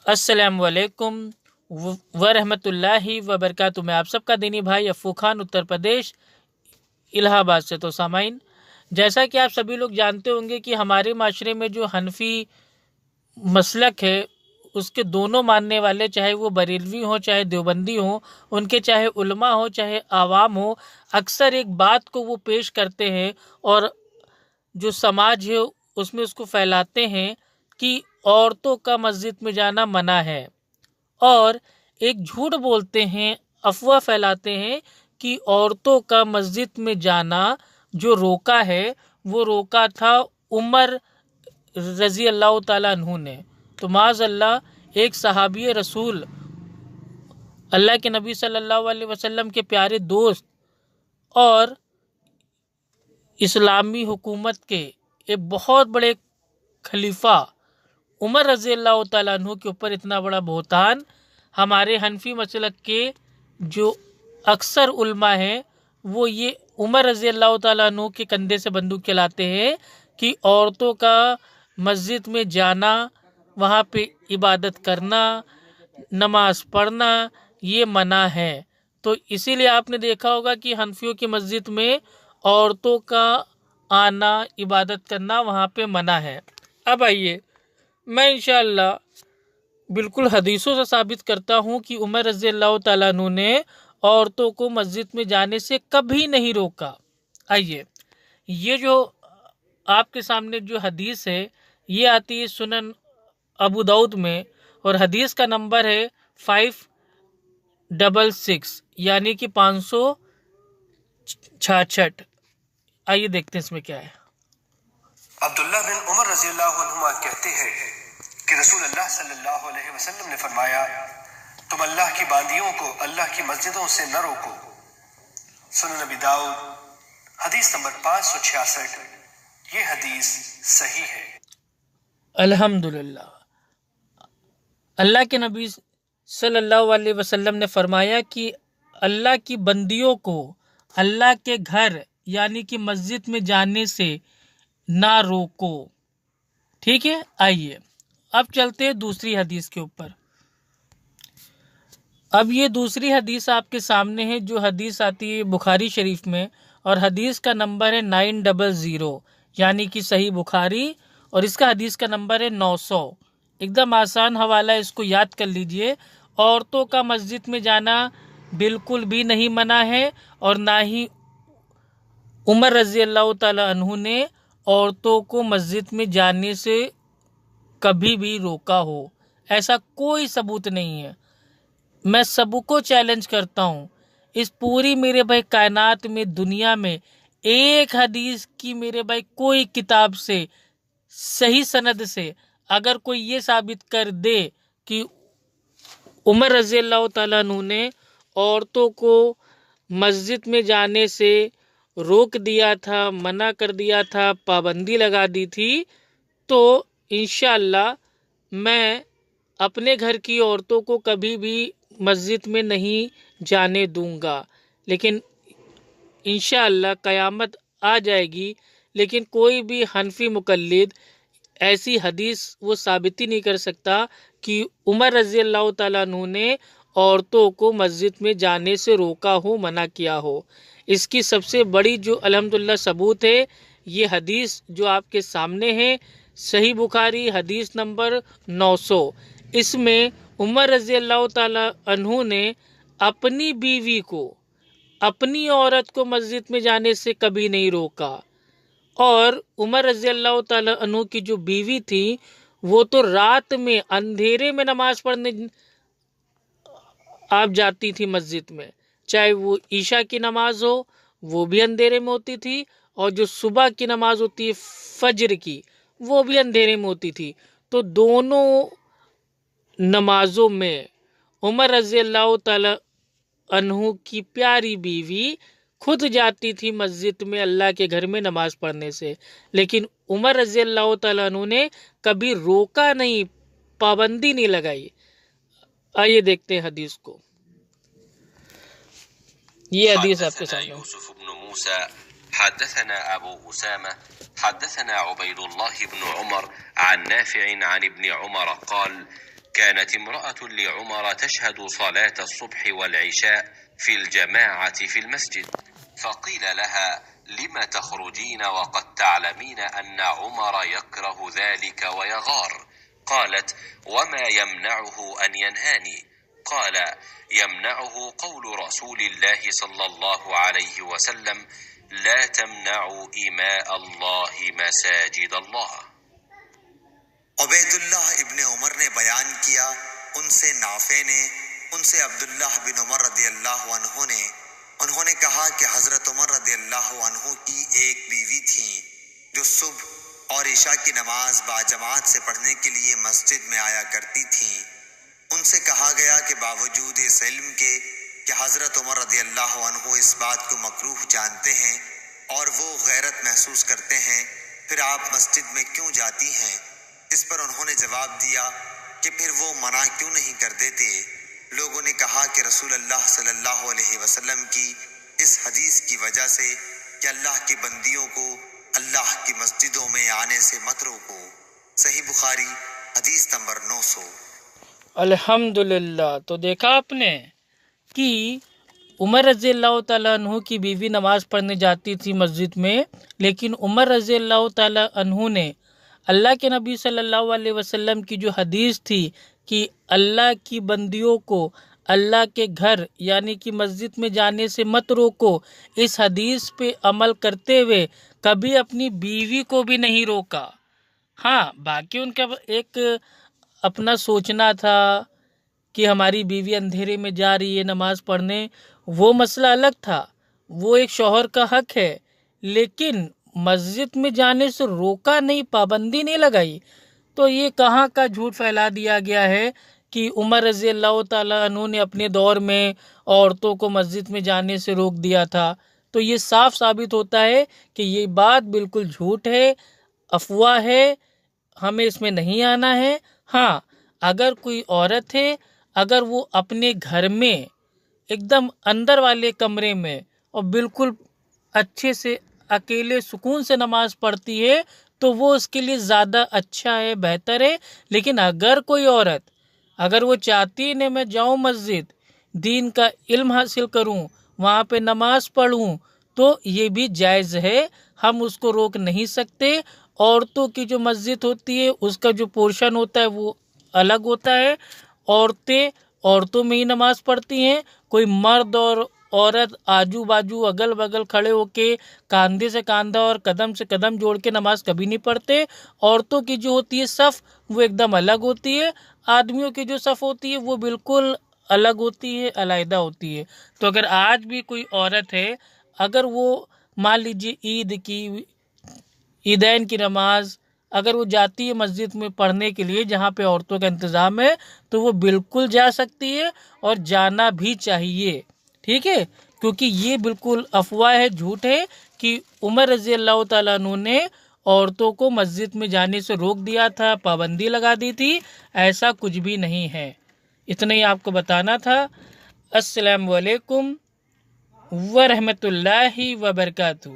السلام علیکم ورحمۃ اللہ وبرکاتہ۔ میں آپ سب کا دینی بھائی افو خان اتر پردیش الہ آباد سے۔ تو سامعین، جیسا کہ آپ سبھی لوگ جانتے ہوں گے کہ ہمارے معاشرے میں جو حنفی مسلک ہے اس کے دونوں ماننے والے، چاہے وہ بریلوی ہوں چاہے دیوبندی ہوں، ان کے چاہے علماء ہوں چاہے عوام ہوں، اکثر ایک بات کو وہ پیش کرتے ہیں اور جو سماج ہے اس میں اس کو پھیلاتے ہیں کہ عورتوں کا مسجد میں جانا منع ہے، اور ایک جھوٹ بولتے ہیں، افواہ پھیلاتے ہیں کہ عورتوں کا مسجد میں جانا جو روکا ہے وہ روکا تھا عمر رضی اللہ تعالیٰ عنہ نے۔ تو معاذ اللہ، ایک صحابی رسول اللہ کے نبی صلی اللہ علیہ وسلم کے پیارے دوست اور اسلامی حکومت کے ایک بہت بڑے خلیفہ عمر رضی اللہ تعالیٰ عنہ کے اوپر اتنا بڑا بہتان، ہمارے حنفی مسلک کے جو اکثر علماء ہیں وہ یہ عمر رضی اللہ تعالیٰ عنہ کے کندھے سے بندوق چلاتے ہیں کہ عورتوں کا مسجد میں جانا، وہاں پہ عبادت کرنا، نماز پڑھنا یہ منع ہے۔ تو اسی لیے آپ نے دیکھا ہوگا کہ حنفیوں کی مسجد میں عورتوں کا آنا، عبادت کرنا وہاں پہ منع ہے۔ اب آئیے، میں انشاءاللہ بالکل حدیثوں سے ثابت کرتا ہوں کہ عمر رضی اللہ تعالیٰ عنہ نے عورتوں کو مسجد میں جانے سے کبھی نہیں روکا۔ آئیے، یہ جو آپ کے سامنے جو حدیث ہے یہ آتی ہے سنن ابو داؤد میں، اور حدیث کا نمبر ہے 566، یعنی کہ 566۔ آئیے دیکھتے ہیں اس میں کیا ہے۔ عبداللہ بن عمر رضی اللہ عنہما کہتے ہیں کہ رسول اللہ صلی اللہ علیہ وسلم نے فرمایا، تم اللہ کی باندیوں کو اللہ کی مسجدوں سے نہ روکو۔ سنن نبی داؤد حدیث نمبر 566۔ یہ حدیث صحیح ہے۔ الحمدللہ، اللہ کے نبی صلی اللہ علیہ وسلم نے فرمایا کہ اللہ کی بندیوں کو اللہ کے گھر یعنی کہ مسجد میں جانے سے نہ روکو۔ ٹھیک ہے، آئیے اب چلتے ہیں دوسری حدیث کے اوپر۔ اب یہ دوسری حدیث آپ کے سامنے ہے، جو حدیث آتی ہے بخاری شریف میں، اور حدیث کا نمبر ہے 900، یعنی کہ صحیح بخاری، اور اس کا حدیث کا نمبر ہے 900۔ ایک دم آسان حوالہ ہے، اس کو یاد کر لیجئے۔ عورتوں کا مسجد میں جانا بالکل بھی نہیں منع ہے، اور نہ ہی عمر رضی اللہ تعالی عنہ نے عورتوں کو مسجد میں جانے سے کبھی بھی روکا ہو، ایسا کوئی ثبوت نہیں ہے۔ میں سب کو چیلنج کرتا ہوں، اس پوری میرے بھائی کائنات میں، دنیا میں ایک حدیث کی میرے بھائی کوئی کتاب سے صحیح سند سے اگر کوئی یہ ثابت کر دے کہ عمر رضی اللہ تعالیٰ عنہ نے عورتوں کو مسجد میں جانے سے روک دیا تھا، منع کر دیا تھا، پابندی لگا دی تھی، تو انشاءاللہ میں اپنے گھر کی عورتوں کو کبھی بھی مسجد میں نہیں جانے دوں گا۔ لیکن انشاءاللہ قیامت آ جائے گی، لیکن کوئی بھی حنفی مقلد ایسی حدیث وہ ثابت ہی نہیں کر سکتا کہ عمر رضی اللہ تعالیٰ عنہ نے عورتوں کو مسجد میں جانے سے روکا ہو، منع کیا ہو۔ اس کی سب سے بڑی جو الحمدللہ ثبوت ہے، یہ حدیث جو آپ کے سامنے ہے، صحیح بخاری حدیث نمبر 900۔ اس میں عمر رضی اللہ تعالی عنہ نے اپنی بیوی کو، اپنی عورت کو مسجد میں جانے سے کبھی نہیں روکا، اور عمر رضی اللہ تعالی عنہ کی جو بیوی تھی وہ تو رات میں اندھیرے میں نماز پڑھنے آپ جاتی تھی مسجد میں، چاہے وہ عشاء کی نماز ہو وہ بھی اندھیرے میں ہوتی تھی، اور جو صبح کی نماز ہوتی ہے فجر کی وہ بھی اندھیرے میں ہوتی تھی۔ تو دونوں نمازوں میں عمر رضی اللہ تعالی عنہ کی پیاری بیوی خود جاتی تھی مسجد میں اللہ کے گھر میں نماز پڑھنے سے، لیکن عمر رضی اللہ تعالیٰ عنہ نے کبھی روکا نہیں، پابندی نہیں لگائی۔ آئیے دیکھتے ہیں حدیث کو۔ یہ حدیث آپ کے سامنے۔ یوسف بن موسى حدثنا ابو اسامہ حدثنا عبید اللہ بن عمر عن نافع عن ابن عمر قال كانت امرأة لعمر تشهد صلاة الصبح والعشاء في الجماعة في المسجد، فقيل لها: لم تخرجين وقد تعلمين أن عمر يكره ذلك ويغار؟ قالت: وما يمنعه أن ينهاني؟ قال: يمنعه قول رسول الله صلى الله عليه وسلم: لا تمنعوا إماء الله مساجد الله۔ عبید اللہ ابن عمر نے بیان کیا، ان سے نافع نے، ان سے عبداللہ بن عمر رضی اللہ عنہ نے، انہوں نے کہا کہ حضرت عمر رضی اللہ عنہ کی ایک بیوی تھی جو صبح اور عشاء کی نماز باجماعت سے پڑھنے کے لیے مسجد میں آیا کرتی تھیں۔ ان سے کہا گیا کہ باوجود اس علم کے کہ حضرت عمر رضی اللہ عنہ اس بات کو مکروہ جانتے ہیں اور وہ غیرت محسوس کرتے ہیں، پھر آپ مسجد میں کیوں جاتی ہیں؟ اس پر انہوں نے جواب دیا کہ پھر وہ منع کیوں نہیں کر دیتے؟ لوگوں نے کہا کہ رسول اللہ صلی اللہ علیہ وسلم کی اس حدیث کی وجہ سے کہ اللہ کی بندیوں کو اللہ کی مسجدوں میں آنے سے مت روکو۔ صحیح بخاری حدیث نمبر 900۔ الحمدللہ۔ تو دیکھا آپ نے کہ عمر رضی اللہ تعالیٰ عنہ کی بیوی نماز پڑھنے جاتی تھی مسجد میں، لیکن عمر رضی اللہ تعالیٰ عنہ نے اللہ کے نبی صلی اللہ علیہ وسلم کی جو حدیث تھی کہ اللہ کی بندیوں کو اللہ کے گھر یعنی کہ مسجد میں جانے سے مت روکو، اس حدیث پہ عمل کرتے ہوئے کبھی اپنی بیوی کو بھی نہیں روکا۔ ہاں، باقی ان کا ایک اپنا سوچنا تھا کہ ہماری بیوی اندھیرے میں جا رہی ہے نماز پڑھنے، وہ مسئلہ الگ تھا، وہ ایک شوہر کا حق ہے، لیکن مسجد میں جانے سے روکا نہیں، پابندی نہیں لگائی۔ تو یہ کہاں کا جھوٹ پھیلا دیا گیا ہے کہ عمر رضی اللہ تعالیٰ عنہ نے اپنے دور میں عورتوں کو مسجد میں جانے سے روک دیا تھا۔ تو یہ صاف ثابت ہوتا ہے کہ یہ بات بالکل جھوٹ ہے، افواہ ہے، ہمیں اس میں نہیں آنا ہے۔ ہاں، اگر کوئی عورت ہے، اگر وہ اپنے گھر میں ایک دم اندر والے کمرے میں اور بالکل اچھے سے اکیلے سکون سے نماز پڑھتی ہے تو وہ اس کے لیے زیادہ اچھا ہے، بہتر ہے۔ لیکن اگر کوئی عورت اگر وہ چاہتی ہے میں جاؤں مسجد، دین کا علم حاصل کروں، وہاں پہ نماز پڑھوں، تو یہ بھی جائز ہے، ہم اس کو روک نہیں سکتے۔ عورتوں کی جو مسجد ہوتی ہے اس کا جو پورشن ہوتا ہے وہ الگ ہوتا ہے، عورتوں میں ہی نماز پڑھتی ہیں، کوئی مرد اور عورت آجو باجو اگل بگل کھڑے ہو کے کاندھے سے کاندھا اور قدم سے قدم جوڑ کے نماز کبھی نہیں پڑھتے۔ عورتوں کی جو ہوتی ہے صف وہ ایک دم الگ ہوتی ہے، آدمیوں کی جو صف ہوتی ہے وہ بالکل الگ ہوتی ہے، علیحدہ ہوتی ہے۔ تو اگر آج بھی کوئی عورت ہے، اگر وہ مان لیجیے عیدین کی نماز اگر وہ جاتی ہے مسجد میں پڑھنے کے لیے جہاں پہ عورتوں کا انتظام ہے تو وہ بالکل جا سکتی ہے اور جانا بھی چاہیے، ٹھیک ہے؟ کیونکہ یہ بالکل افواہ ہے، جھوٹ ہے کہ عمر رضی اللہ تعالیٰ عنہ نے عورتوں کو مسجد میں جانے سے روک دیا تھا، پابندی لگا دی تھی، ایسا کچھ بھی نہیں ہے۔ اتنا ہی آپ کو بتانا تھا۔ السلام علیکم ورحمۃ اللہ وبرکاتہ۔